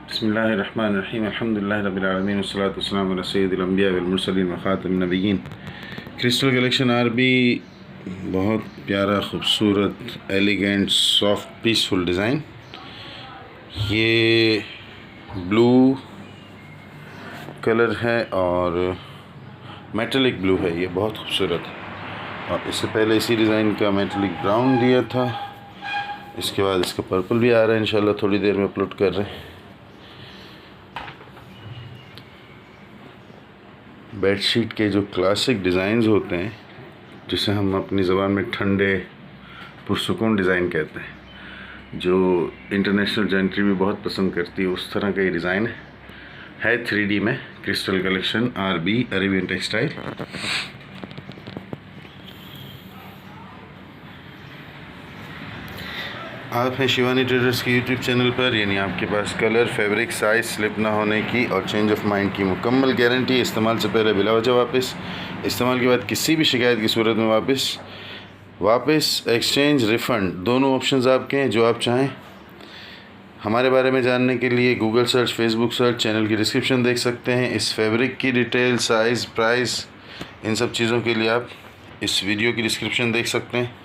बिस्मिल्लाहिर्रहमानिर्रहीम अल्हम्दुलिल्लाहि रब्बिल आलमीन वस्सलातु वस्सलामु अला सय्यिदिल अंबिया वल मुरसलीन व खातिमिन नबिय्यीन। क्रिस्टल कलेक्शन आरबी बहुत प्यारा, खूबसूरत, एलिगेंट, सॉफ्ट, पीसफुल डिज़ाइन। ये ब्लू कलर है और मेटेलिक ब्लू है, ये बहुत खूबसूरत। और इससे पहले इसी डिज़ाइन का मेटेलिक ब्राउन दिया था, इसके बाद इसका पर्पल भी आ रहा है, इंशाल्लाह थोड़ी देर में अपलोड कर रहे हैं। बेडशीट के जो क्लासिक डिज़ाइंस होते हैं, जिसे हम अपनी ज़बान में ठंडे पुरसुकून डिज़ाइन कहते हैं, जो इंटरनेशनल जेंट्री भी बहुत पसंद करती है, उस तरह का ये डिज़ाइन है 3D में। Crystal collection RB Arabian textile. आप हैं शिवानी ट्रेडर्स के यूट्यूब चैनल पर, यानी आपके पास कलर, फैब्रिक, साइज़ स्लिप ना होने की और चेंज ऑफ माइंड की मुकम्मल गारंटी। इस्तेमाल से पहले बिला वजह वापस, इस्तेमाल के बाद किसी भी शिकायत की सूरत में वापस, एक्सचेंज, रिफ़ंड, दोनों ऑप्शंस आपके हैं, जो आप चाहें। हमारे बारे में जानने के लिए Google search, Facebook search, channel की डिस्क्रिप्शन देख सकते हैं। इस फैब्रिक की डिटेल, साइज़, प्राइस, इन सब चीज़ों के लिए आप इस वीडियो की डिस्क्रिप्शन देख सकते हैं।